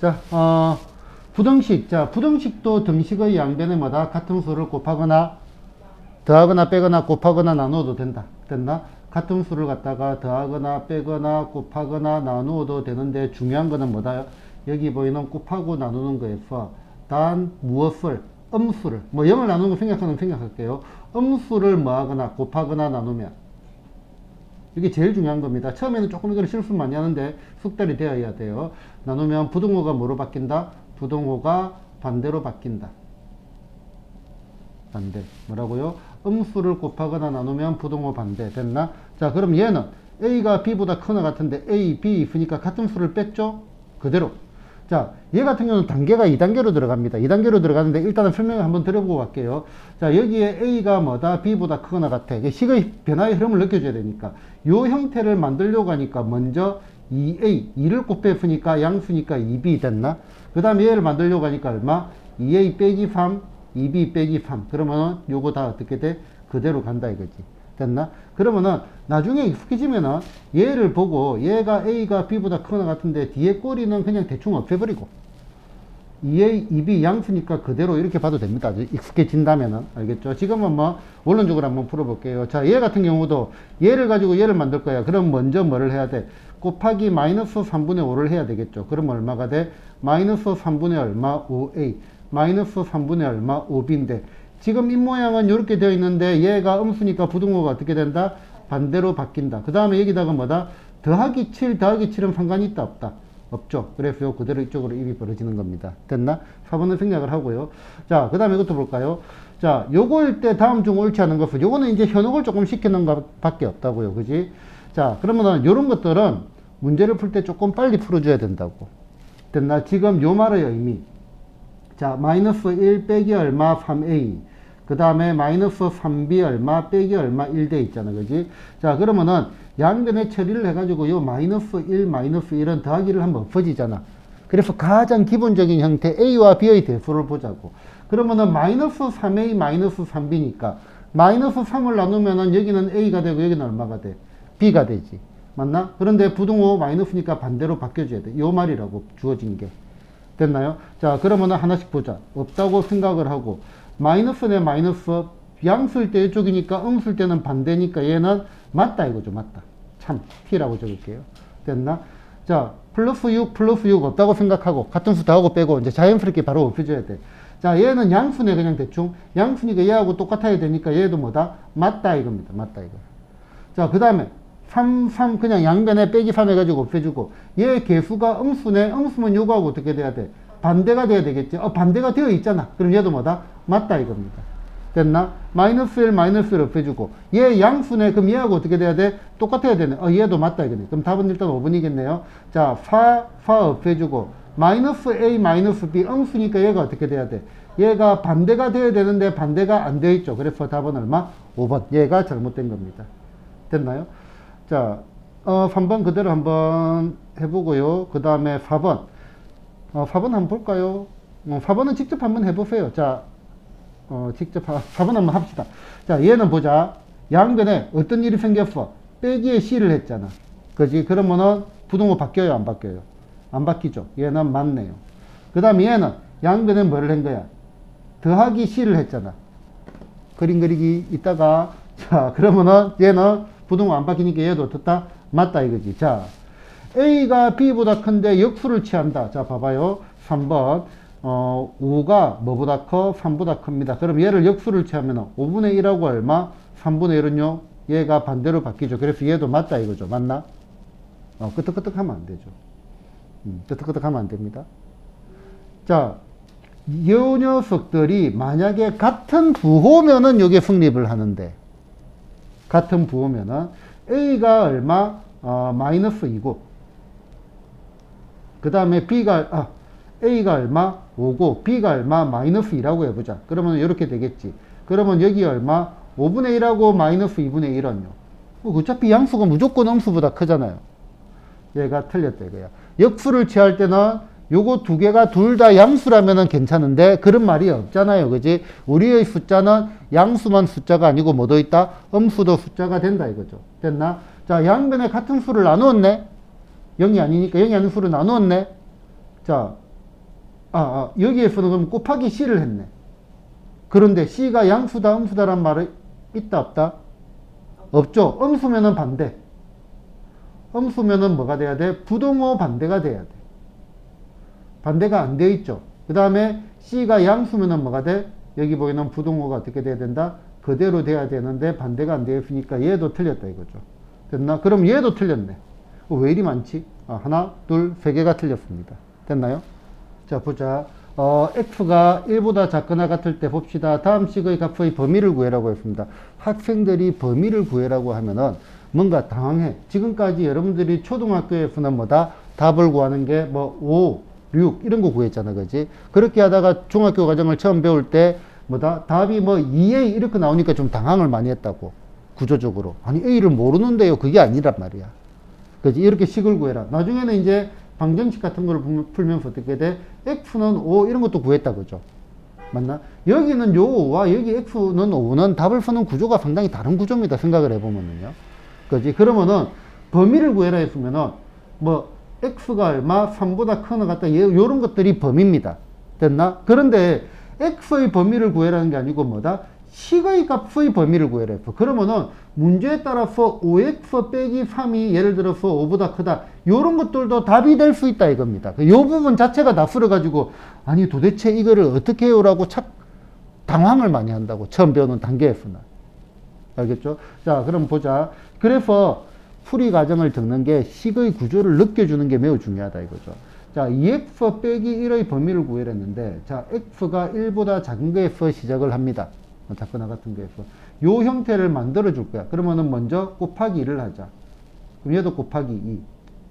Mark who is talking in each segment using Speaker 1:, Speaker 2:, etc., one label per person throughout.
Speaker 1: 자, 부등식. 자, 부등식도 등식의 양변에 뭐다? 같은 수를 곱하거나 더하거나 빼거나 곱하거나 나누어도 된다. 됐나? 같은 수를 갖다가 더하거나 빼거나 곱하거나 나누어도 되는데 중요한 거는 뭐다? 여기 보이는 곱하고 나누는 거에서 단 무엇을? 음수를. 뭐 0을 나누는 거 생각할게요. 음수를 뭐하거나 곱하거나 나누면 이게 제일 중요한 겁니다. 처음에는 조금 이걸 실수 많이 하는데 숙달이 되어야 돼요. 나누면 부등호가 뭐로 바뀐다? 부등호가 반대로 바뀐다. 반대. 뭐라고요? 음수를 곱하거나 나누면 부등호 반대. 됐나? 자, 그럼 얘는 A가 B보다 크나 같은데 A, B 있으니까 같은 수를 뺐죠? 그대로. 자, 얘 같은 경우는 단계가 2단계로 들어갑니다. 2단계로 들어가는데 일단은 설명을 한번 드려보고 갈게요. 자, 여기에 A가 뭐다? B보다 크거나 같아. 이게 식의 변화의 흐름을 느껴줘야 되니까. 요 형태를 만들려고 하니까 먼저 2A, 2를 곱했으니까 양수니까 2B 됐나? 그 다음에 얘를 만들려고 하니까 얼마? 2A 빼기 3, 2B 빼기 3. 그러면은 요거 다 어떻게 돼? 그대로 간다 이거지. 됐나? 그러면은 나중에 익숙해지면은 얘를 보고 얘가 A가 B보다 크거나 같은데 뒤에 꼬리는 그냥 대충 없애버리고 2A, 2B 양수니까 그대로 이렇게 봐도 됩니다. 익숙해진다면은. 알겠죠? 지금은 뭐 원론적으로 한번 풀어볼게요. 자, 얘 같은 경우도 얘를 가지고 얘를 만들 거야. 그럼 먼저 뭐를 해야 돼? 곱하기 마이너스 3분의 5를 해야 되겠죠. 그럼 얼마가 돼? 마이너스 3분의 얼마? 5A. 마이너스 3분의 얼마? 5B인데 지금 입모양은 이렇게 되어 있는데 얘가 음수니까 부등호가 어떻게 된다? 반대로 바뀐다. 그 다음에 여기다가 뭐다? 더하기 7, 더하기 7은 상관이 있다 없다? 없죠. 그래서 요 그대로 이쪽으로 입이 벌어지는 겁니다. 됐나? 4번은 생략을 하고요. 자, 그 다음에 이것도 볼까요? 자, 요거일 때 다음 중 옳지 않은 것은 요거는 이제 현혹을 조금 시키는 것 밖에 없다고요. 그지? 자, 그러면은 요런 것들은 문제를 풀 때 조금 빨리 풀어줘야 된다고. 됐나? 지금 요 말의 의미. 자, 마이너스 1 빼기 얼마 3A. 그 다음에 마이너스 3B 얼마 빼기 얼마 1돼 있잖아. 그지? 자, 그러면은 양변에 처리를 해가지고 요 마이너스 1, 마이너스 1은 더하기를 하면 없어지잖아. 그래서 가장 기본적인 형태 A와 B의 대수를 보자고. 그러면은 마이너스 3A, 마이너스 3B니까 마이너스 3을 나누면은 여기는 A가 되고 여기는 얼마가 돼? B가 되지. 맞나? 그런데 부등호 마이너스니까 반대로 바뀌어줘야 돼. 요 말이라고 주어진 게. 됐나요? 자, 그러면은 하나씩 보자. 없다고 생각을 하고 마이너스네 마이너스 양수일 때 이쪽이니까 음수일 때는 반대니까 얘는 맞다 이거죠. 맞다. 참 T라고 적을게요. 됐나? 자, 플러스 6 플러스 6 없다고 생각하고 같은 수 더하고 빼고 이제 자연스럽게 바로 없애줘야 돼. 자, 얘는 양수네 그냥 대충 양수니까 얘하고 똑같아야 되니까 얘도 뭐다? 맞다 이겁니다. 맞다 이거. 자, 그 다음에 3 그냥 양변에 빼기 3 해가지고 없애주고 얘 개수가 음수네. 음수면 요거하고 어떻게 돼야 돼? 반대가 돼야 되겠지. 반대가 되어 있잖아. 그럼 얘도 뭐다? 맞다 이겁니다. 됐나? 마이너스 1 마이너스 1 없애주고 얘 양수네. 그럼 얘하고 어떻게 돼야 돼? 똑같아야 되네. 얘도 맞다 이거네. 그럼 답은 일단 5번이겠네요. 자, 4 없애주고 마이너스 A 마이너스 B 음수니까 얘가 어떻게 돼야 돼? 얘가 반대가 돼야 되는데 반대가 안 되어 있죠. 그래서 답은 얼마? 5번. 얘가 잘못된 겁니다. 됐나요? 자, 3번 그대로 한번 해보고요. 그 다음에 4번. 4번 한번 볼까요? 4번은 직접 한번 해보세요. 자, 직접 4번 한번 합시다. 자, 얘는 보자. 양변에 어떤 일이 생겼어? 빼기에 C를 했잖아. 그지? 그러면은 부등호 바뀌어요? 안 바뀌어요? 안 바뀌죠. 얘는 맞네요. 그 다음에 얘는 양변에 뭐를 한 거야? 더하기 C를 했잖아. 그림 그리기 있다가 자, 그러면은 얘는 부등호 안 바뀌니까 얘도 어떻다? 맞다 이거지. 자, A가 B보다 큰데 역수를 취한다. 자, 봐봐요. 3번. 5가 뭐보다 커? 3보다 큽니다. 그럼 얘를 역수를 취하면 5분의 1하고 얼마? 3분의 1은요? 얘가 반대로 바뀌죠. 그래서 얘도 맞다 이거죠. 맞나? 끄떡끄떡 하면 안 되죠. 끄떡끄떡 하면 안 됩니다. 자, 이 녀석들이 만약에 같은 부호면은 이게 성립을 하는데 같은 부호면은 A가 얼마? 마이너스 2고 그 다음에 A가 얼마? 5고 B가 얼마? 마이너스 2라고 해보자. 그러면 이렇게 되겠지. 그러면 여기 얼마? 5분의 1하고 마이너스 2분의 1은요. 어차피 양수가 무조건 음수보다 크잖아요. 얘가 틀렸다 이거야. 역수를 취할 때는 요거 두 개가 둘 다 양수라면은 괜찮은데 그런 말이 없잖아요. 그지? 우리의 숫자는 양수만 숫자가 아니고 뭐도 있다? 음수도 숫자가 된다 이거죠. 됐나? 자, 양변에 같은 수를 나누었네? 0이 아니니까 0이 아닌 수를 나누었네? 자, 여기에서는 그럼 곱하기 C를 했네. 그런데 C가 양수다, 음수다란 말이 있다, 없다? 없죠. 음수면은 반대. 음수면은 뭐가 돼야 돼? 부동호 반대가 돼야 돼. 반대가 안 되어 있죠. 그 다음에 C가 양수면은 뭐가 돼? 여기 보이는 부동호가 어떻게 돼야 된다? 그대로 돼야 되는데 반대가 안 되어 있으니까 얘도 틀렸다 이거죠. 됐나? 그럼 얘도 틀렸네. 왜 이리 많지? 하나, 둘, 세 개가 틀렸습니다. 됐나요? 자, 보자. x가 1보다 작거나 같을 때 봅시다. 다음 식의 값의 범위를 구해라고 했습니다. 학생들이 범위를 구해라고 하면은 뭔가 당황해. 지금까지 여러분들이 초등학교에서는 뭐다? 답을 구하는 게 뭐 5, 6 이런 거 구했잖아. 그지? 그렇게 하다가 중학교 과정을 처음 배울 때 뭐다? 답이 뭐 2A 이렇게 나오니까 좀 당황을 많이 했다고. 구조적으로. 아니, A를 모르는데요. 그게 아니란 말이야. 그지? 이렇게 식을 구해라. 나중에는 이제 방정식 같은 걸 풀면서 어떻게 돼? x는 5 이런 것도 구했다 그죠? 맞나? 여기는 요 5와 여기 x는 5는 답을 푸는 구조가 상당히 다른 구조입니다. 생각을 해보면은요. 그지? 그러면은 범위를 구해라 했으면은 뭐 x가 얼마 3보다 크나 같다 요런 것들이 범위입니다. 됐나? 그런데 x의 범위를 구해라는 게 아니고 뭐다? 식의 값의 범위를 구해라 했어. 그러면은 문제에 따라서 5x 빼기 3이 예를 들어서 5보다 크다. 요런 것들도 답이 될 수 있다 이겁니다. 요 부분 자체가 낯설어가지고 아니 도대체 이거를 어떻게 해요라고 당황을 많이 한다고. 처음 배우는 단계에서는. 알겠죠? 자, 그럼 보자. 그래서 풀이 과정을 적는 게 식의 구조를 느껴주는 게 매우 중요하다 이거죠. 자, 2x 빼기 1의 범위를 구해냈는데, 자, x가 1보다 작은 거에서 시작을 합니다. 작거나 같은 거에서. 요 형태를 만들어 줄 거야. 그러면은 먼저 곱하기 2를 하자. 그럼 얘도 곱하기 2.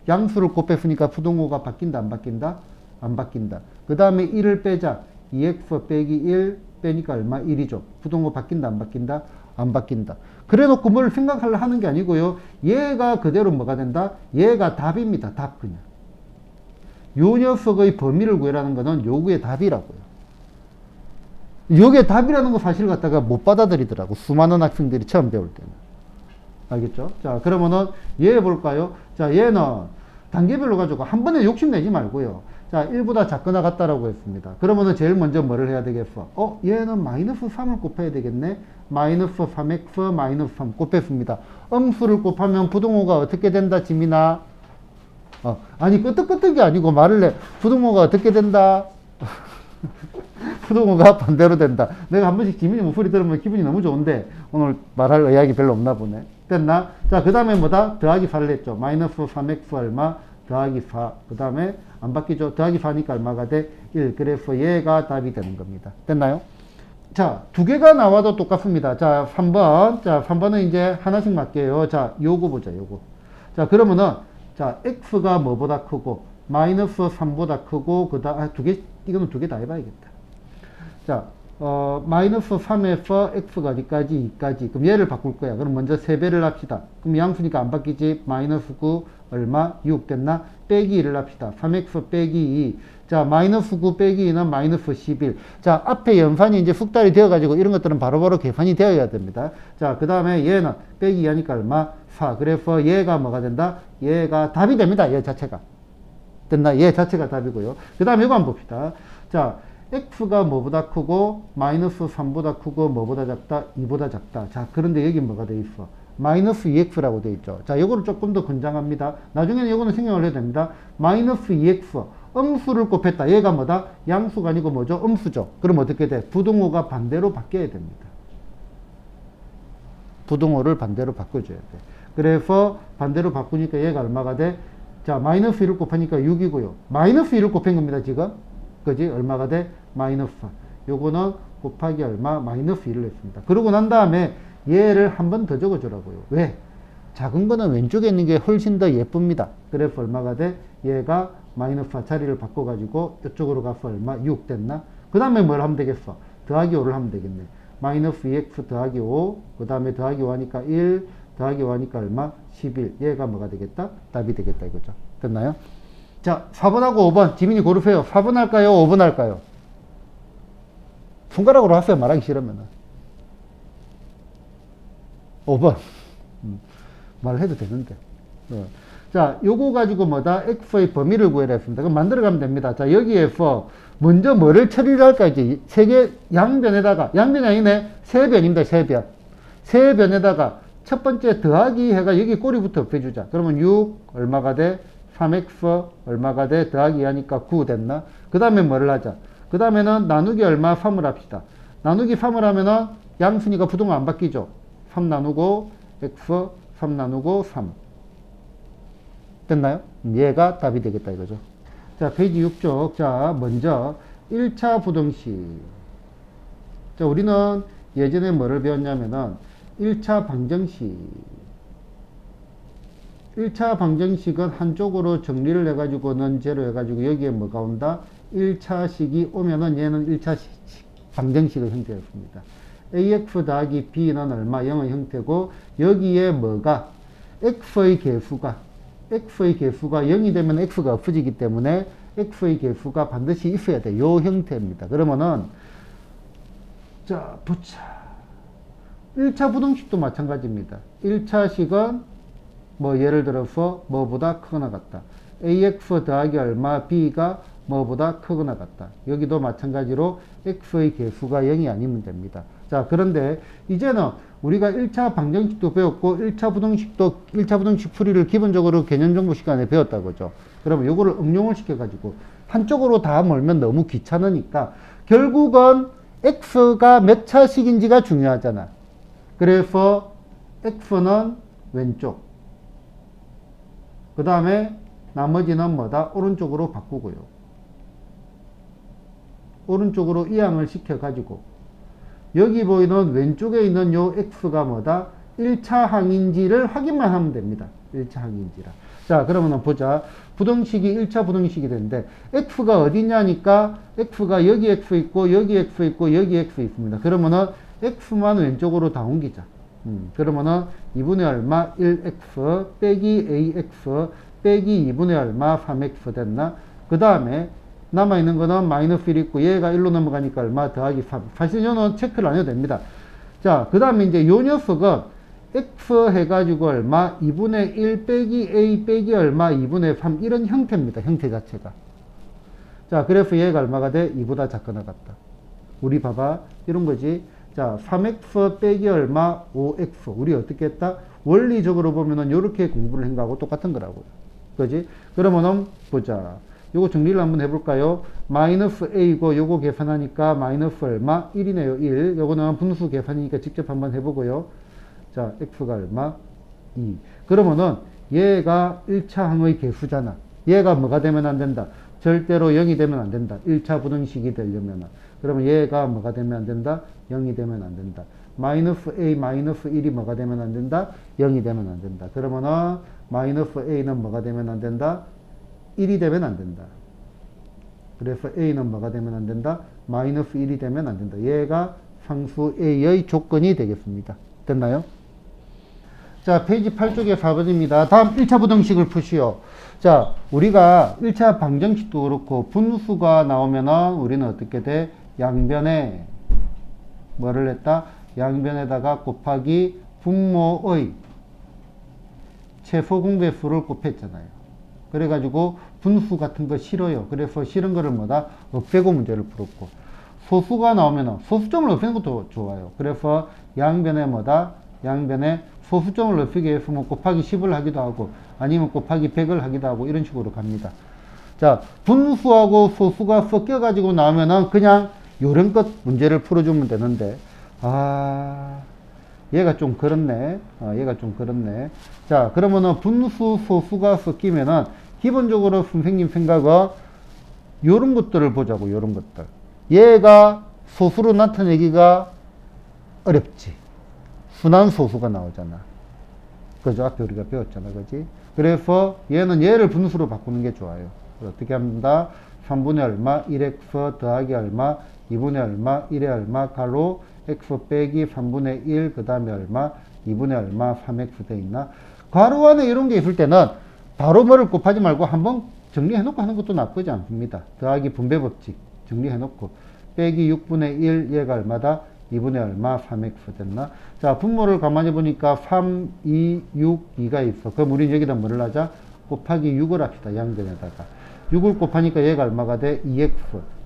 Speaker 1: 양수를 곱했으니까 부동호가 바뀐다, 안 바뀐다? 안 바뀐다. 그 다음에 1을 빼자. 2x 빼기 1 빼니까 얼마? 1이죠. 부동호 바뀐다, 안 바뀐다? 안 바뀐다. 그래 놓고 뭘 생각하는 게 아니고요. 얘가 그대로 뭐가 된다? 얘가 답입니다. 답 그냥. 요 녀석의 범위를 구해라는 거는 요구의 답이라고요. 요게 답이라는 거 사실 갖다가 못 받아들이더라고. 수많은 학생들이 처음 배울 때는. 알겠죠? 자, 그러면은 얘 볼까요? 자, 얘는 단계별로 가지고 한 번에 욕심내지 말고요. 자, 1보다 작거나 같다라고 했습니다. 그러면은 제일 먼저 뭐를 해야 되겠어? 얘는 마이너스 3을 곱해야 되겠네? 마이너스 3x 마이너스 3 곱했습니다. 음수를 곱하면 부동호가 어떻게 된다, 지민아? 아니, 끄떡끄떡이 아니고 말을 해. 부동호가 어떻게 된다? 부동호가 반대로 된다. 내가 한 번씩 지민이 목소리 들으면 기분이 너무 좋은데 오늘 말할 의향이 별로 없나 보네. 됐나? 자, 그 다음에 뭐다? 더하기 4를 했죠. 마이너스 3x 얼마? 더하기 4. 그 다음에 안 바뀌죠. 더하기 4니까 얼마가 돼? 1. 그래서 얘가 답이 되는 겁니다. 됐나요? 자, 두 개가 나와도 똑같습니다. 자, 3번. 자, 3번은 이제 하나씩 맞게요. 자, 요거 보자, 요거. 자, 그러면은, 자, x가 뭐보다 크고, 마이너스 3보다 크고, 이거는 두 개 다 해봐야겠다. 자, 마이너스 3에서 x가 어디까지? 2까지. 그럼 얘를 바꿀 거야. 그럼 먼저 3배를 합시다. 그럼 양수니까 안 바뀌지? 마이너스 9, 얼마? 6 됐나? 빼기 2를 합시다. 3x 빼기 2. 자, 마이너스 9 빼기 2는 마이너스 11. 자, 앞에 연산이 이제 숙달이 되어가지고 이런 것들은 바로바로 계산이 되어야 됩니다. 자, 그 다음에 얘는 빼기 2 하니까 얼마? 4. 그래서 얘가 뭐가 된다? 얘가 답이 됩니다. 얘 자체가. 됐나? 얘 자체가 답이고요. 그 다음에 이거 한번 봅시다. 자, x가 뭐보다 크고 마이너스 3보다 크고 뭐보다 작다? 2보다 작다. 자, 그런데 여기 뭐가 돼 있어? 마이너스 2x라고 돼 있죠. 자, 요거를 조금 더 권장합니다. 나중에는 요거는 생각을 해야 됩니다. 마이너스 2x 음수를 곱했다. 얘가 뭐다? 양수가 아니고 뭐죠? 음수죠. 그럼 어떻게 돼? 부동호가 반대로 바뀌어야 됩니다. 부동호를 반대로 바꿔줘야 돼. 그래서 반대로 바꾸니까 얘가 얼마가 돼? 자, 마이너스 1을 곱하니까 6이고요. 마이너스 1을 곱한 겁니다, 지금. 그지? 얼마가 돼? 마이너스 4. 요거는 곱하기 얼마? 마이너스 1을 했습니다. 그러고 난 다음에 얘를 한 번 더 적어주라고요. 왜? 작은 거는 왼쪽에 있는 게 훨씬 더 예쁩니다. 그래서 얼마가 돼? 얘가 마이너스 4 자리를 바꿔가지고 이쪽으로 가서 얼마? 6 됐나? 그 다음에 뭘 하면 되겠어? 더하기 5를 하면 되겠네. 마이너스 2x 더하기 5, 그 다음에 더하기 5 하니까 1, 더하기 5 하니까 얼마? 11. 얘가 뭐가 되겠다? 답이 되겠다 이거죠. 됐나요? 자, 4번하고 5번. 지민이 고르세요. 4번 할까요? 5번 할까요? 손가락으로 하세요. 말하기 싫으면은. 5번. 말해도 되는데. 자, 요거 가지고 뭐다? x의 범위를 구해라 했습니다. 그럼 만들어가면 됩니다. 자, 여기에서 먼저 뭐를 처리를 할까? 이제 세 개 양변에다가, 양변이 아니네. 세변입니다. 세변. 세변에다가 첫 번째 더하기 해가 여기 꼬리부터 없애주자. 그러면 6 얼마가 돼? 3x 얼마가 돼? 더하기 하니까 9 됐나? 그 다음에 뭐를 하자? 그 다음에는 나누기 얼마? 3을 합시다. 나누기 3을 하면은 양순위가 부동은 안 바뀌죠. 3 나누고 x 3 나누고 3 됐나요? 얘가 답이 되겠다 이거죠. 자, 페이지 6쪽. 자, 먼저 1차 부등식. 자, 우리는 예전에 뭐를 배웠냐면은 1차 방정식. 1차 방정식은 한쪽으로 정리를 해가지고는 제로 해가지고 여기에 뭐가 온다? 1차식이 오면은 얘는 1차 방정식의 형태였습니다. ax 더하기 b는 얼마? 0의 형태고 여기에 뭐가? x의 개수가 0이 되면 x가 없어지기 때문에 x의 개수가 반드시 있어야 돼. 요 형태입니다. 그러면은 자, 보자. 1차 부등식도 마찬가지입니다. 1차식은 뭐 예를 들어서 뭐보다 크거나 같다. ax 더하기 얼마 b가 뭐보다 크거나 같다. 여기도 마찬가지로 x의 개수가 0이 아니면 됩니다. 자, 그런데 이제는 우리가 1차 방정식도 배웠고 1차 부등식 풀이를 기본적으로 개념 정보 시간에 배웠다 그죠. 그러면 요거를 응용을 시켜 가지고 한쪽으로 다 몰면 너무 귀찮으니까 결국은 x가 몇 차식인지가 중요하잖아. 그래서 x는 왼쪽, 그 다음에 나머지는 뭐다? 오른쪽으로 바꾸고요. 오른쪽으로 이항을 시켜가지고 여기 보이는 왼쪽에 있는 요 x가 뭐다? 1차 항인지를 확인만 하면 됩니다. 1차 항인지라. 자, 그러면 보자. 부등식이 1차 부등식이 되는데 x가 어디냐니까 x가 여기 x 있고 여기 x 있고 여기 x 있습니다. 그러면은 x만 왼쪽으로 다 옮기자. 그러면은 2분의 얼마? 1x 빼기 ax 빼기 2분의 얼마? 3x 됐나? 그 다음에 남아있는 거는 마이너스 1 있고 얘가 1로 넘어가니까 얼마? 더하기 3. 사실 이거는 체크를 안 해도 됩니다. 자, 그 다음에 이제 요 녀석은 x 해가지고 얼마? 2분의 1 빼기 a 빼기 얼마? 2분의 3 이런 형태입니다. 형태 자체가. 자, 그래서 얘가 얼마가 돼? 2보다 작거나 같다. 우리 봐봐. 이런 거지. 자, 3x 빼기 얼마? 5x. 우리 어떻게 했다? 원리적으로 보면은 요렇게 공부를 한 거하고 똑같은 거라고요. 그지? 그러면은 보자. 요거 정리를 한번 해볼까요? 마이너스 a고 요거 계산하니까 마이너스 얼마? 1이네요. 1. 요거는 분수 계산이니까 직접 한번 해보고요. 자, x가 얼마? 2. 그러면은 얘가 1차 항의 개수잖아. 얘가 뭐가 되면 안 된다? 절대로 0이 되면 안 된다. 1차 부등식이 되려면. 그러면 얘가 뭐가 되면 안 된다? 0이 되면 안 된다. 마이너스 a 마이너스 1이 뭐가 되면 안 된다? 0이 되면 안 된다. 그러면은 마이너스 a는 뭐가 되면 안 된다? 1이 되면 안 된다. 그래서 a는 뭐가 되면 안 된다? 마이너스 1이 되면 안 된다. 얘가 상수 a의 조건이 되겠습니다. 됐나요? 자, 페이지 8쪽에 4번입니다. 다음 1차 부등식을 푸시오. 자, 우리가 1차 방정식도 그렇고 분수가 나오면은 우리는 어떻게 돼? 양변에 뭐를 했다? 양변에다가 곱하기 분모의 최소 공배수를 곱했잖아요. 그래가지고 분수 같은 거 싫어요. 그래서 싫은 거를 뭐다? 없애고 문제를 풀었고 소수가 나오면은 소수점을 없애는 것도 좋아요. 그래서 양변에 뭐다? 양변에 소수점을 없애기 위해서 뭐 곱하기 10을 하기도 하고 아니면 곱하기 100을 하기도 하고 이런 식으로 갑니다. 자, 분수하고 소수가 섞여 가지고 나오면은 그냥 요령껏 문제를 풀어주면 되는데 얘가 좀 그렇네. 얘가 좀 그렇네. 자, 그러면은 분수 소수가 섞이면은 기본적으로 선생님 생각은 요런 것들을 보자고. 요런 것들. 얘가 소수로 나타내기가 어렵지. 순환 소수가 나오잖아. 그죠? 앞에 우리가 배웠잖아. 그지? 그래서 얘는 얘를 분수로 바꾸는 게 좋아요. 어떻게 합니다? 3분의 얼마? 1x 더하기 얼마? 2분의 얼마? 1의 얼마? 가로 x 빼기 3분의 1, 그 다음에 얼마? 2분의 얼마? 3x 돼 있나? 가로 안에 이런 게 있을 때는 바로 뭐를 곱하지 말고 한번 정리해놓고 하는 것도 나쁘지 않습니다. 더하기 분배 법칙 정리해놓고 빼기 6분의 1, 얘가 얼마다? 2분의 얼마? 3x 됐나? 자, 분모를 가만히 보니까 3, 2, 6, 2가 있어. 그럼 우리는 여기다 뭐를 하자? 곱하기 6을 합시다. 양변에다가 6을 곱하니까 얘가 얼마가 돼? 2x.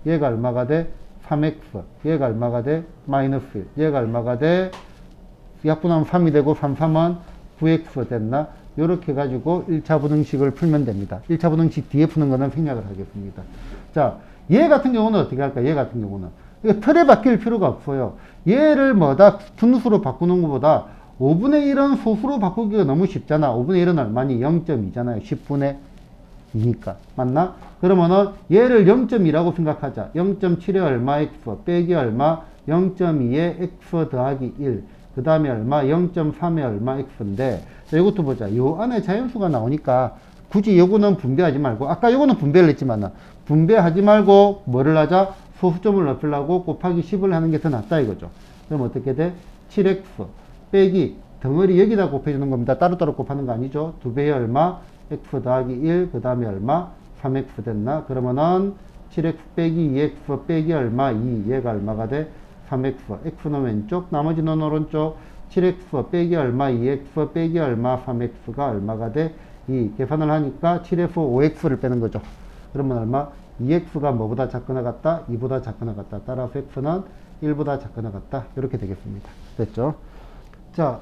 Speaker 1: 얘가 얼마가 돼? 3x. 얘가 얼마가 돼? 마이너스 1. 얘가 얼마가 돼? 약분하면 3이 되고 3, 3은 9x 됐나? 요렇게 해가지고 1차 부등식을 풀면 됩니다. 1차 부등식 뒤에 푸는 거는 생략을 하겠습니다. 자, 얘 같은 경우는 어떻게 할까? 얘 같은 경우는 이거 틀에 바뀔 필요가 없어요. 얘를 뭐다 분수로 바꾸는 것보다 5분의 1은 소수로 바꾸기가 너무 쉽잖아. 5분의 1은 얼마니? 0.2잖아요. 10분의 2니까. 맞나? 그러면은 얘를 0.2라고 생각하자. 0.7에 얼마 x 빼기 얼마? 0.2에 x 더하기 1. 그 다음에 얼마? 0.3에 얼마 x인데, 자, 이것도 보자. 요 안에 자연수가 나오니까 굳이 요거는 분배하지 말고, 아까 요거는 분배를 했지만, 분배하지 말고 뭐를 하자? 소수점을 높이려고 곱하기 10을 하는 게 더 낫다 이거죠. 그럼 어떻게 돼? 7x 빼기 덩어리 여기다 곱해주는 겁니다. 따로따로 곱하는 거 아니죠. 2배에 얼마? x 더하기 1, 그 다음에 얼마? 3x 됐나? 그러면은 7x 빼기 2x 빼기 얼마? 2. 얘가 얼마가 돼? 3x. x는 왼쪽, 나머지는 오른쪽. 7x 빼기 얼마? 2x 빼기 얼마? 3x가 얼마가 돼? 2. 계산을 하니까 7에서 5x를 빼는 거죠. 그러면 얼마? 2x가 뭐보다 작거나 같다? 2보다 작거나 같다. 따라서 x는 1보다 작거나 같다. 이렇게 되겠습니다. 됐죠? 자,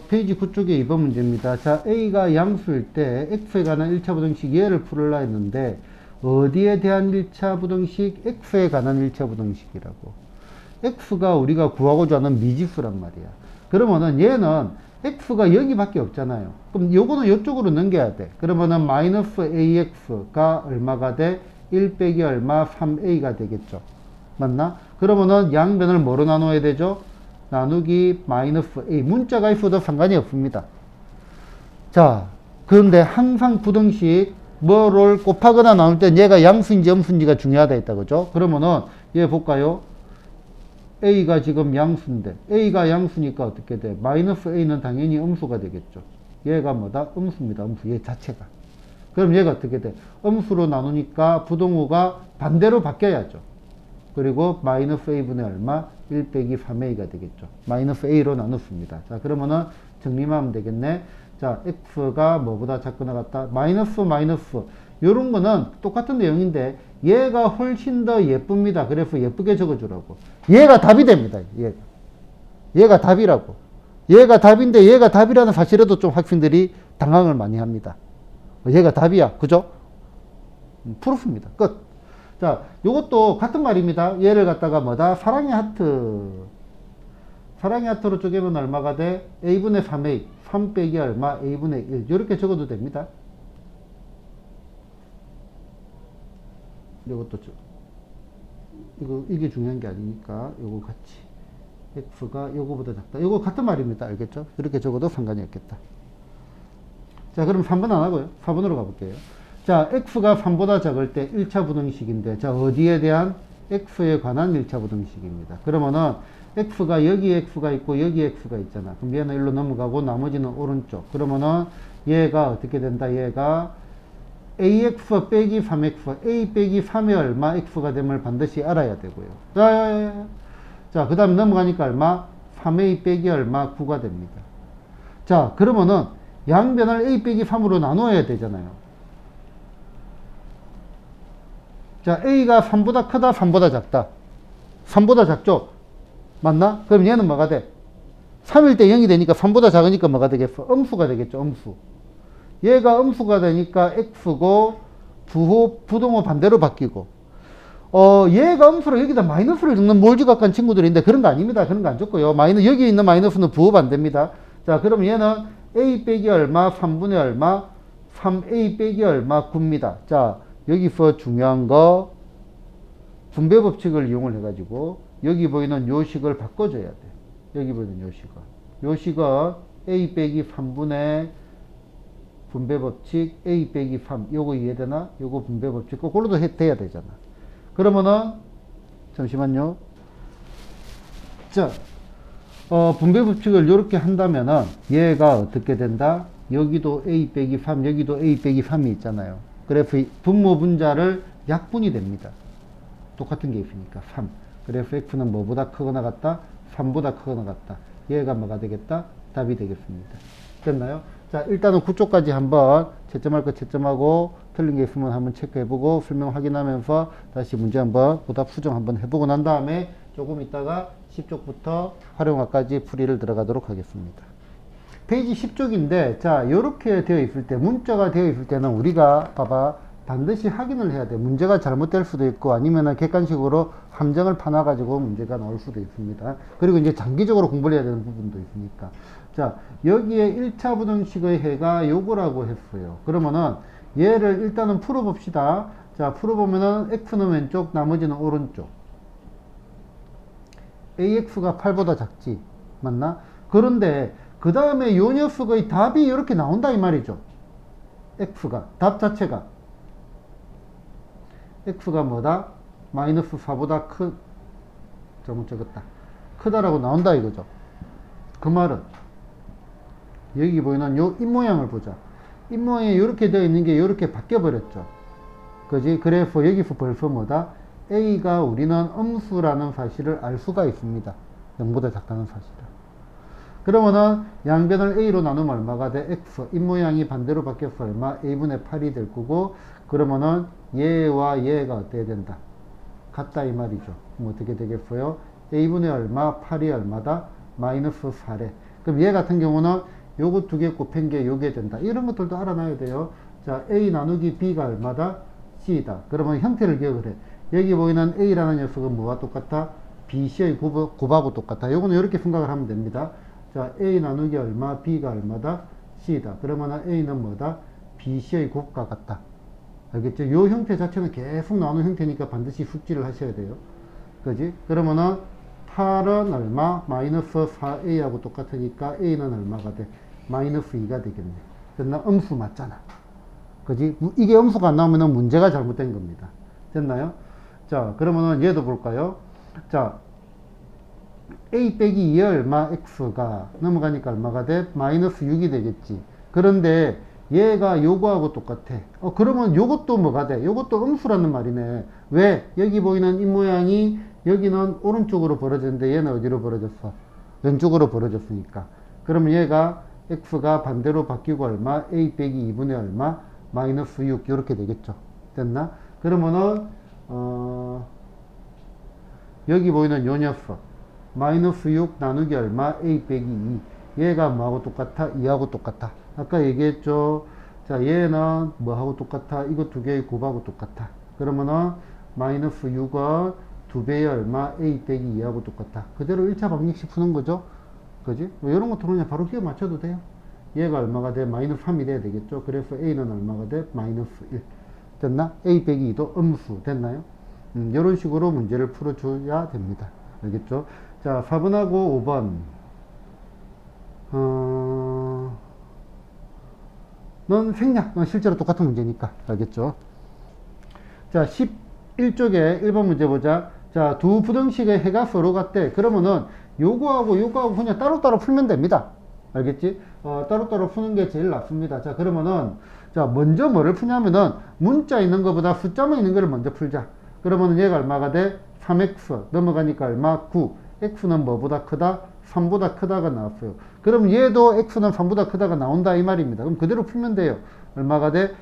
Speaker 1: 페이지 9쪽에 2번 문제입니다. 자, a가 양수일 때 x에 관한 1차 부등식 얘를 풀으려 했는데 어디에 대한 1차 부등식? x에 관한 1차 부등식이라고. x가 우리가 구하고자 하는 미지수란 말이야. 그러면은 얘는 x가 여기밖에 없잖아요. 그럼 요거는 이쪽으로 넘겨야 돼. 그러면은 마이너스 ax가 얼마가 돼? 1 빼기 얼마? 3a가 되겠죠. 맞나? 그러면은 양변을 뭐로 나눠야 되죠? 나누기 마이너스 a. 문자가 있어도 상관이 없습니다. 자, 그런데 항상 부등식 뭐를 곱하거나 나눌 때 얘가 양수인지 음수인지가 중요하다 했다. 그죠? 그러면은 얘 볼까요? a가 지금 양수인데 a가 양수니까 어떻게 돼? 마이너스 a는 당연히 음수가 되겠죠. 얘가 뭐다? 음수입니다. 음수. 얘 자체가. 그럼 얘가 어떻게 돼? 음수로 나누니까 부동호가 반대로 바뀌어야죠. 그리고 마이너스 a분의 얼마? 1 빼기 3a가 되겠죠. 마이너스 a로 나눴습니다. 자, 그러면은 정리만 하면 되겠네. 자, x가 뭐보다 작거나 같다? 마이너스 마이너스. 요런 거는 똑같은 내용인데 얘가 훨씬 더 예쁩니다. 그래서 예쁘게 적어주라고. 얘가 답이 됩니다. 얘가 답이라고. 얘가 답인데 얘가 답이라는 사실에도 좀 학생들이 당황을 많이 합니다. 얘가 답이야. 그죠? 프로프입니다. 끝. 자, 요것도 같은 말입니다. 얘를 갖다가 뭐다? 사랑의 하트. 사랑의 하트로 쪼개면 얼마가 돼? a분의 3a. 3 빼기 얼마? a분의 1. 이렇게 적어도 됩니다. 요것도 이게 중요한 게 아니니까 요거 같이 x가 요거보다 작다. 요거 같은 말입니다. 알겠죠? 이렇게 적어도 상관이 없겠다. 자, 그럼 3번 안 하고요. 4번으로 가볼게요. 자, x가 3보다 작을 때 1차 부등식인데, 자, 어디에 대한? x에 관한 1차 부등식입니다. 그러면은 x가 여기 x가 있고 여기 x가 있잖아. 그럼 얘는 일로 넘어가고 나머지는 오른쪽. 그러면은 얘가 어떻게 된다? 얘가 ax 빼기 3x, a 빼기 3의 얼마 x가 됨을 반드시 알아야 되고요. 자, 그 다음 넘어가니까 얼마? 3a 빼기 얼마? 9가 됩니다. 자, 그러면은 양변을 a 빼기 3으로 나누어야 되잖아요. 자, a가 3보다 크다, 3보다 작다. 3보다 작죠? 맞나? 그럼 얘는 뭐가 돼? 3일 때 0이 되니까 3보다 작으니까 뭐가 되겠어? 음수가 되겠죠, 음수. 얘가 음수가 되니까 x고 부동호 반대로 바뀌고 얘가 음수로 여기다 마이너스를 적는 몰지각한 친구들인데 그런 거 아닙니다. 그런 거 안 적고요. 여기 있는 마이너스는 부호 반대입니다. 자, 그럼 얘는 a 빼기 얼마? 3분의 얼마? 3a 빼기 얼마? 9입니다. 자, 여기서 중요한 거 분배 법칙을 이용을 해가지고 여기 보이는 요식을 바꿔줘야 돼. 여기 보이는 요식은 a 빼기 3분의 분배 법칙 a 빼기 3 요거 이해되나? 요거 분배 법칙 그걸로도 돼야 되잖아. 그러면은 잠시만요. 자, 분배 법칙을 이렇게 한다면은 얘가 어떻게 된다? 여기도 a 빼기 3 여기도 a 빼기 3이 있잖아요. 그래서 분모 분자를 약분이 됩니다. 똑같은 게 있으니까 3. 그래서 x는 뭐보다 크거나 같다? 3보다 크거나 같다. 얘가 뭐가 되겠다? 답이 되겠습니다. 됐나요? 자, 일단은 9쪽까지 한번 채점할 거 채점하고 틀린 게 있으면 한번 체크해보고 설명 확인하면서 다시 문제 한번 보답 수정 한번 해보고 난 다음에 조금 있다가 10쪽부터 활용화까지 풀이를 들어가도록 하겠습니다. 페이지 10쪽인데 자, 요렇게 되어 있을 때 문자가 되어 있을 때는 우리가 봐봐 반드시 확인을 해야 돼. 문제가 잘못될 수도 있고 아니면은 객관식으로 함정을 파놔 가지고 문제가 나올 수도 있습니다. 그리고 이제 장기적으로 공부를 해야 되는 부분도 있으니까. 자, 여기에 1차 부등식의 해가 요거라고 했어요. 그러면은 얘를 일단은 풀어봅시다. 자, 풀어보면은 x는 왼쪽, 나머지는 오른쪽. ax가 8보다 작지. 맞나? 그런데 그 다음에 요 녀석의 답이 이렇게 나온다 이 말이죠. x가 답 자체가 x가 뭐다? 마이너스 4보다 잘못 적었다. 크다라고 나온다 이거죠. 그 말은 여기 보이는 요 입모양을 보자. 입모양이 이렇게 되어 있는 게 이렇게 바뀌어 버렸죠. 그지? 그래서 여기서 벌써 뭐다? a가 우리는 음수라는 사실을 알 수가 있습니다. 0보다 작다는 사실을. 그러면은 양변을 a로 나누면 얼마가 돼? x. 입모양이 반대로 바뀌어서 얼마? a분의 8이 될 거고, 그러면은 얘와 얘가 어때야 된다? 같다 이 말이죠. 그럼 어떻게 되겠어요? a분의 얼마? 8이 얼마다? 마이너스 4래. 그럼 얘 같은 경우는 요거 두 개 곱한 게 요게 된다. 이런 것들도 알아놔야 돼요. 자, a 나누기 b가 얼마다? c다. 그러면 형태를 기억을 해. 여기 보이는 a라는 녀석은 뭐와 똑같아? bc의 곱하고 똑같아. 요거는 이렇게 생각을 하면 됩니다. 자, a 나누기 얼마? b가 얼마다? c다. 그러면 a는 뭐다? bc의 곱과 같다. 알겠죠? 요 형태 자체는 계속 나오는 형태니까 반드시 숙지를 하셔야 돼요. 그지? 그러면은 8은 얼마? 마이너스 4a하고 똑같으니까 a는 얼마가 돼? 마이너스 2가 되겠네. 됐나? 음수 맞잖아. 그지? 이게 음수가 안 나오면 문제가 잘못된 겁니다. 됐나요? 자, 그러면은 얘도 볼까요? 자, a 빼기 2의 얼마? x가 넘어가니까 얼마가 돼? 마이너스 6이 되겠지. 그런데 얘가 요거하고 똑같아. 그러면 요것도 뭐가 돼? 요것도 음수라는 말이네. 왜? 여기 보이는 이 모양이 여기는 오른쪽으로 벌어졌는데 얘는 어디로 벌어졌어? 왼쪽으로 벌어졌으니까. 그러면 얘가 x가 반대로 바뀌고 얼마? a 빼기 2분의 얼마? 마이너스 6 이렇게 되겠죠. 됐나? 그러면은 여기 보이는 요 녀석 마이너스 6 나누기 얼마? a 빼기 2. 얘가 뭐하고 똑같아? 2하고 똑같아. 아까 얘기했죠. 자, 얘는 뭐하고 똑같아? 이거 두 개의 곱하고 똑같아. 그러면은 마이너스 6은 두 배의 얼마? a 빼기 2하고 똑같아. 그대로 1차 방정식 푸는 거죠. 그지? 뭐 이런 것들은 그냥 바로 끼워 맞춰도 돼요. 얘가 얼마가 돼? 마이너스 3이 돼야 되겠죠. 그래서 a는 얼마가 돼? 마이너스 1. 됐나? a 빼기 2도 음수. 됐나요? 이런 식으로 문제를 풀어줘야 됩니다. 알겠죠? 자, 4번하고 5번. 넌 생략. 실제로 똑같은 문제니까. 알겠죠? 자, 11쪽에 1번 문제 보자. 자, 두 부등식의 해가 서로 같대. 그러면은 요거하고 그냥 따로따로 풀면 됩니다. 알겠지? 따로따로 푸는 게 제일 낫습니다. 자, 그러면은 자, 먼저 뭐를 푸냐면은 문자 있는 것보다 숫자만 있는 거를 먼저 풀자. 그러면은 얘가 얼마가 돼? 3x 넘어가니까 얼마? 9. x는 뭐보다 크다? 3보다 크다가 나왔어요. 그럼 얘도 x는 3보다 크다가 나온다 이 말입니다. 그럼 그대로 풀면 돼요. 얼마가 돼?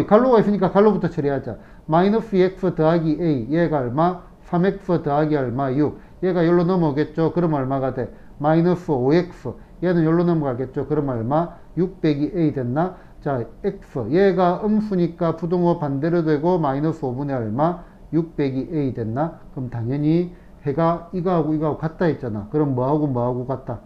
Speaker 1: 갈로가 있으니까 갈로부터 처리하자. 마이너스 2x 더하기 a. 얘가 얼마? 3x 더하기 얼마? 6. 얘가 여기로 넘어오겠죠. 그럼 얼마가 돼? 마이너스 5x. 얘는 여기로 넘어가겠죠. 그럼 얼마? 6 빼기 a 됐나? 자, x. 얘가 음수니까 부등호 반대로 되고 마이너스 5분의 얼마? 6 빼기 a 됐나? 그럼 당연히 해가 이거하고 같다 했잖아. 그럼 뭐하고 같다?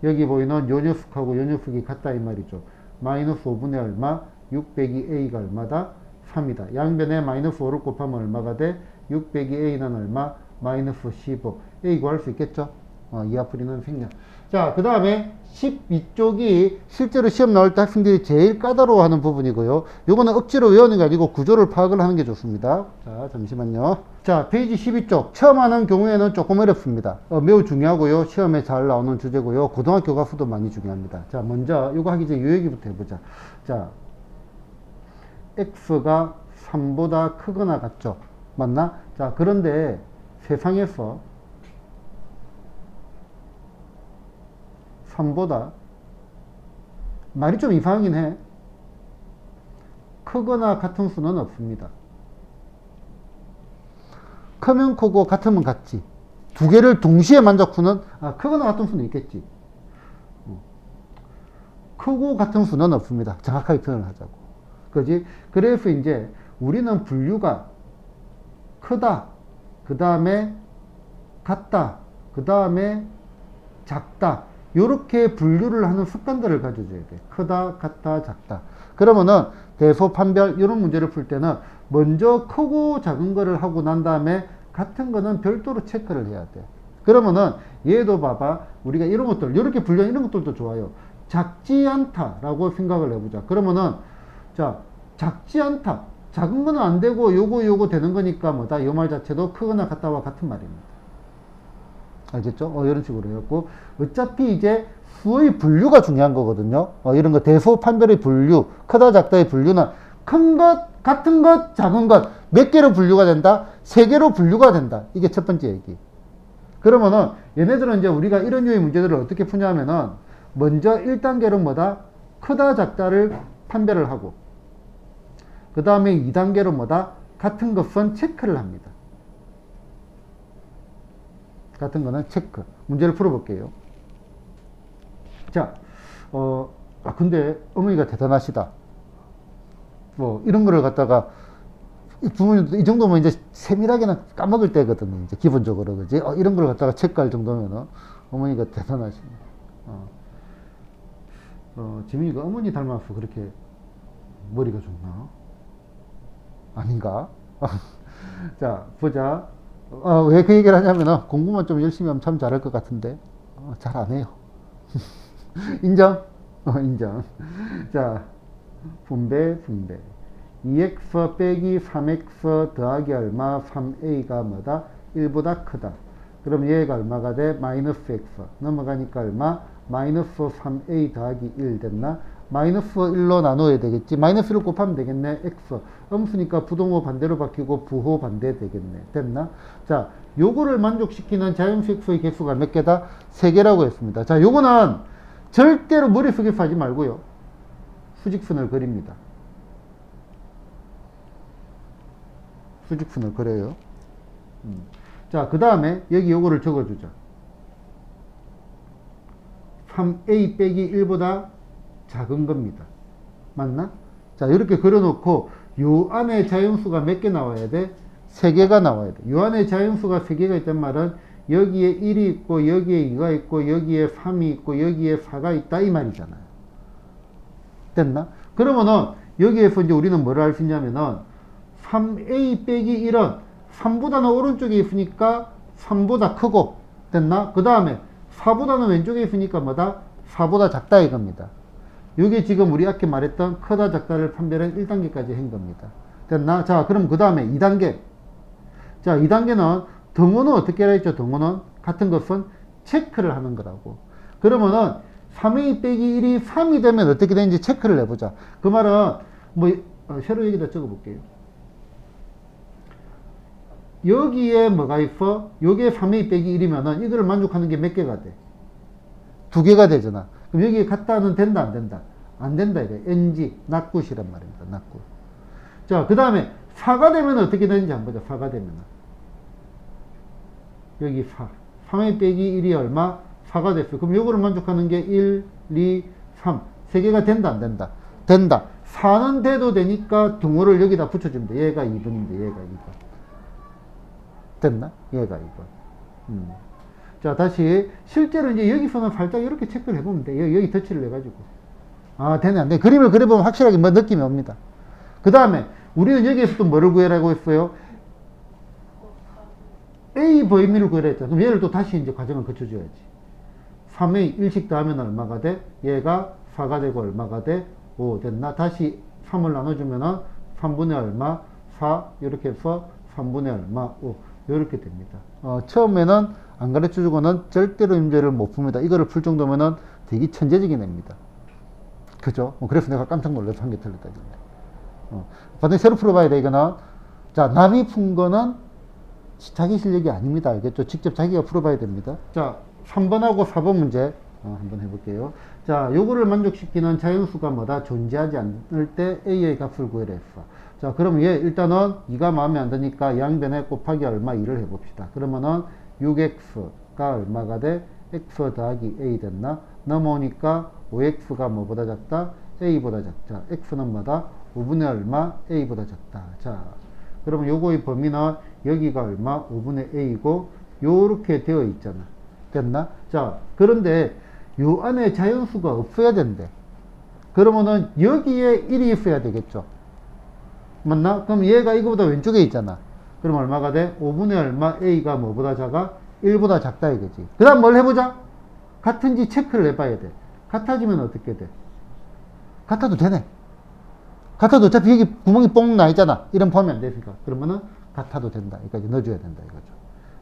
Speaker 1: 여기 보이는 요 녀석하고 요 녀석이 같다 이 말이죠. 마이너스 5분의 얼마? 6 빼기 a가 얼마다? 3이다. 양변에 마이너스 5를 곱하면 얼마가 돼? 6 빼기 a는 얼마? 마이너스 15. a 구할 수 있겠죠? 이하풀이는 생략. 자, 그 다음에 12쪽이 실제로 시험 나올 때 학생들이 제일 까다로워하는 부분이고요. 요거는 억지로 외우는 게 아니고 구조를 파악을 하는 게 좋습니다. 자, 잠시만요. 자, 페이지 12쪽. 처음 하는 경우에는 조금 어렵습니다. 매우 중요하고요. 시험에 잘 나오는 주제고요. 고등학교 가서도 많이 중요합니다. 자, 먼저 요거 하기 전에 요 얘기부터 해보자. 자, x가 3보다 크거나 같죠? 맞나? 자, 그런데 세상에서 3보다 말이 좀 이상하긴 해. 크거나 같은 수는 없습니다. 크면 크고 같으면 같지. 두 개를 동시에 만족하는, 크거나 같은 수는 있겠지. 크고 같은 수는 없습니다. 정확하게 표현을 하자고. 그지? 그래서 이제 우리는 분류가 크다, 그 다음에 같다, 그 다음에 작다, 요렇게 분류를 하는 습관들을 가져줘야 돼. 크다, 같다, 작다. 그러면은 대소, 판별 이런 문제를 풀 때는 먼저 크고 작은 거를 하고 난 다음에 같은 거는 별도로 체크를 해야 돼. 그러면은 얘도 봐봐. 우리가 이런 것들, 이렇게 분류한 이런 것들도 좋아요. 작지 않다라고 생각을 해보자. 그러면은 자, 작지 않다. 작은 거는 안 되고 요거 되는 거니까 뭐다. 요 말 자체도 크거나 같다와 같은 말입니다. 알겠죠? 이런 식으로 해갖고 어차피 이제 수의 분류가 중요한 거거든요. 이런 거 대소 판별의 분류, 크다 작다의 분류는 큰 것, 같은 것, 작은 것 몇 개로 분류가 된다? 세 개로 분류가 된다. 이게 첫 번째 얘기. 그러면은 얘네들은 이제 우리가 이런 류의 문제들을 어떻게 푸냐면은 먼저 1단계로 뭐다? 크다 작다를 판별을 하고 그 다음에 2단계로 뭐다? 같은 것은 체크를 합니다. 같은 거는 체크. 문제를 풀어볼게요. 자, 근데 어머니가 대단하시다. 뭐, 이런 거를 갖다가, 부모님도 이 정도면 이제 세밀하게는 까먹을 때거든요. 이제 기본적으로, 그지? 이런 걸 갖다가 체크할 정도면은 어머니가 대단하십니다. 지민이가 어머니 닮아서 그렇게 머리가 좋나? 아닌가? 자, 보자. 왜 그 얘기를 하냐면은 공부만 좀 열심히 하면 참 잘할 것 같은데 잘 안 해요. 인정? 인정. 자, 분배 2x 빼기 3x 더하기 얼마 3a가 뭐다? 1보다 크다. 그럼 얘가 얼마가 돼? 마이너스 x 넘어가니까 얼마? 마이너스 3a 더하기 1 됐나? 마이너스 1로 나눠야 되겠지. 마이너스 1을 곱하면 되겠네. x. 음수니까 부동호 반대로 바뀌고 부호 반대 되겠네. 됐나? 자, 요거를 만족시키는 자연수 x의 개수가 몇 개다? 3개라고 했습니다. 자, 요거는 절대로 머릿속에서 하지 말고요. 수직선을 그립니다. 수직선을 그려요. 자, 그 다음에 여기 요거를 적어주자. 3a 빼기 1보다 작은 겁니다. 맞나? 자, 이렇게 그려놓고 요 안에 자연수가 몇 개 나와야 돼? 3개가 나와야 돼. 요 안에 자연수가 3개가 있단 말은 여기에 1이 있고 여기에 2가 있고 여기에 3이 있고 여기에 4가 있다 이 말이잖아요. 됐나? 그러면은 여기에서 이제 우리는 뭐를 할 수 있냐면은 3a 빼기 1은 3보다는 오른쪽에 있으니까 3보다 크고 됐나? 그 다음에 4보다는 왼쪽에 있으니까 뭐다? 4보다 작다 이겁니다. 이게 지금 우리 아까 말했던 크다 작다를 판별한 1단계까지 한 겁니다. 됐나? 자, 그럼 그 다음에 2단계. 자, 2단계는 등호는 어떻게 해야 했죠? 등호는 같은 것은 체크를 하는 거라고. 그러면은 3a 빼기 1이 3이 되면 어떻게 되는지 체크를 해보자. 그 말은 뭐 새로 여기다 적어볼게요. 여기에 뭐가 있어? 여기에 3a 빼기 1이면은 이거를 만족하는 게 몇 개가 돼? 2개가 되잖아. 그럼 여기에 갖다는 된다 안 된다? 안 된다 이래. NG, not good이란 말입니다. not good. 자, 그 다음에 4가 되면 어떻게 되는지 한번 보자. 4가 되면 여기 4. 3a 빼기 1이 얼마? 4가 됐어. 그럼 요거를 만족하는 게 1, 2, 3. 3개가 된다 안 된다? 된다. 4는 돼도 되니까 등호를 여기다 붙여주면 돼. 얘가 2번인데 얘가 2번. 됐나? 얘가 2번. 자, 다시 실제로 이제 여기서는 살짝 이렇게 체크를 해보면 돼. 여기 터치를 해가지고 되네 안 돼. 그림을 그려보면 확실하게 뭐 느낌이 옵니다. 그 다음에 우리는 여기에서 또 뭐를 구해라고 했어요? A 범위를 구해라 했잖아. 그럼 얘를 또 다시 이제 과정을 거쳐줘야지. 3A 1씩 더하면 얼마가 돼? 얘가 4가 되고 얼마가 돼? 5 됐나? 다시 3을 나눠주면은 3분의 얼마? 4 이렇게 해서 3분의 얼마? 5 이렇게 됩니다. 처음에는 안 가르쳐주고는 절대로 문제를 못 풉니다. 이거를 풀 정도면은 되게 천재적인 애입니다. 그죠? 그래서 내가 깜짝 놀라서 한 개 틀렸다. 반드시 새로 풀어봐야 돼, 이거는. 자, 남이 푼 거는 자기 실력이 아닙니다. 알겠죠? 직접 자기가 풀어봐야 됩니다. 자, 3번하고 4번 문제 한번 해볼게요. 자, 요거를 만족시키는 자연수가 뭐다? 존재하지 않을 때 a의 값을 구해라 했어. 자, 그럼 얘 일단은 2가 마음에 안 드니까 양변에 곱하기 얼마 2를 해봅시다. 그러면은 6x가 얼마가 돼? x 더하기 a 됐나? 넘어오니까 5x가 뭐보다 작다? a보다 작다. x는 뭐다? 5분의 얼마? a보다 작다. 자, 그러면 요거의 범위는 여기가 얼마? 5분의 a고 요렇게 되어 있잖아. 됐나? 자, 그런데 요 안에 자연수가 없어야 된대. 그러면은 여기에 1이 있어야 되겠죠. 맞나? 그럼 얘가 이거보다 왼쪽에 있잖아. 그럼 얼마가 돼? 5분의 얼마? a가 뭐보다 작아? 1보다 작다 이거지. 그 다음 뭘 해보자? 같은지 체크를 해봐야 돼. 같아지면 어떻게 돼? 같아도 되네. 같아도 어차피 여기 구멍이 뽕 나 있잖아. 이런 포함이 안 되니까. 그러면은 같아도 된다. 여기까지 넣어줘야 된다 이거죠.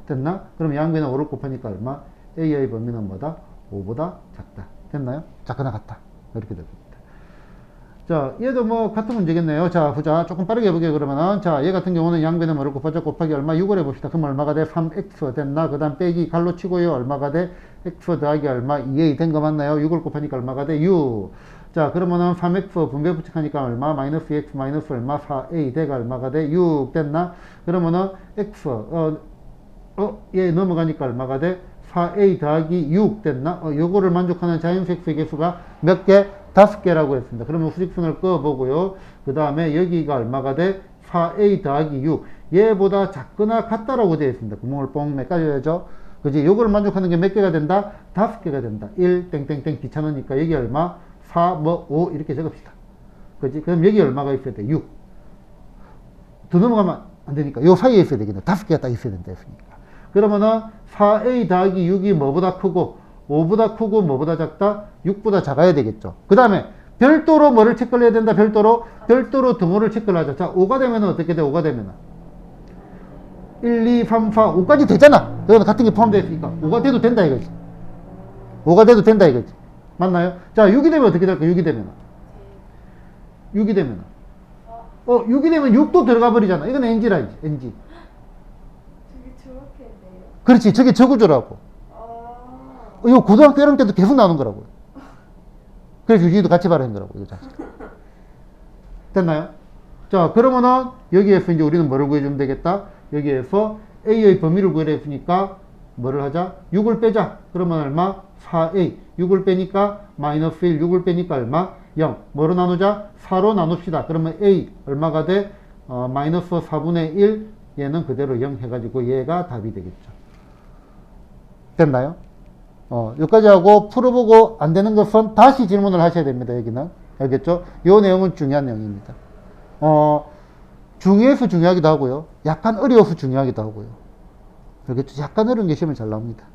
Speaker 1: 됐나? 그럼 양변에 5를 곱하니까 얼마? a의 범위는 뭐다? 5보다 작다. 됐나요? 작거나 같다. 이렇게 됩니다. 자, 얘도 뭐 같은 문제겠네요. 자, 보자. 조금 빠르게 해보게 그러면은, 자, 얘 같은 경우는 양변에 뭐를 곱하자 곱하기 얼마? 6을 해봅시다. 그럼 얼마가 돼? 3x 됐나? 그 다음 빼기 갈로 치고요. 얼마가 돼? x 더하기 얼마? 2a 된 거 맞나요? 6을 곱하니까 얼마가 돼? 6. 자, 그러면은 3x 분배 부칙하니까 얼마? 마이너스 2x 마이너스 얼마? 4a 대가 얼마가 돼? 6 됐나? 그러면은 x, 얘 넘어가니까 얼마가 돼? 4a 더하기 6 됐나? 요거를 만족하는 자연수 x의 개수가 몇 개? 5개라고 했습니다. 그러면 수직선을 그어보고요. 그 다음에 여기가 얼마가 돼? 4a 더하기 6. 얘보다 작거나 같다라고 되어 있습니다. 구멍을 뽕 메꿔줘야죠. 그지? 요걸 만족하는 게 몇 개가 된다? 5개가 된다. 1, 땡땡땡 귀찮으니까 여기 얼마? 4, 5 이렇게 적읍시다. 그지? 그럼 여기 얼마가 있어야 돼? 6. 더 넘어가면 안 되니까 요 사이에 있어야 되겠네. 5개가 딱 있어야 된다 했으니까. 그러면은 4a 더하기 6이 뭐보다 크고 5보다 크고 뭐보다 작다? 6보다 작아야 되겠죠. 그 다음에 별도로 뭐를 체크를 해야 된다? 별도로 등호를 체크를 하자. 자, 5가 되면 어떻게 돼? 5가 되면 1, 2, 3, 4, 5까지 되잖아. 여기는 같은 게 포함되어 있으니까 5가 돼도 된다 이거지. 5가 돼도 된다 이거지. 맞나요? 자, 6이 되면 어떻게 될까? 6이 되면 6이 되면 6이 되면 6도 들어가 버리잖아. 이건 NG라 NG.
Speaker 2: 저게 저렇게 돼요?
Speaker 1: 그렇지. 저게 저구조라고. 이거 고등학교 1학년 때도 계속 나오는 거라고요. 그래서 유진이도 같이 발행한 거라고, 이거 자식. 됐나요? 자, 그러면은 여기에서 이제 우리는 뭐를 구해주면 되겠다? 여기에서 A의 범위를 구해라 했으니까 뭐를 하자? 6을 빼자. 그러면 얼마? 4A. 6을 빼니까 마이너스 1, 6을 빼니까 얼마? 0. 뭐로 나누자? 4로 나눕시다. 그러면 A 얼마가 돼? 마이너스 4분의 1. 얘는 그대로 0 해가지고 얘가 답이 되겠죠. 됐나요? 여기까지 하고 풀어보고 안 되는 것은 다시 질문을 하셔야 됩니다. 여기는. 알겠죠? 요 내용은 중요한 내용입니다. 중요해서 중요하기도 하고요. 약간 어려워서 중요하기도 하고요. 알겠죠? 약간 어려운 게 시험에 잘 나옵니다.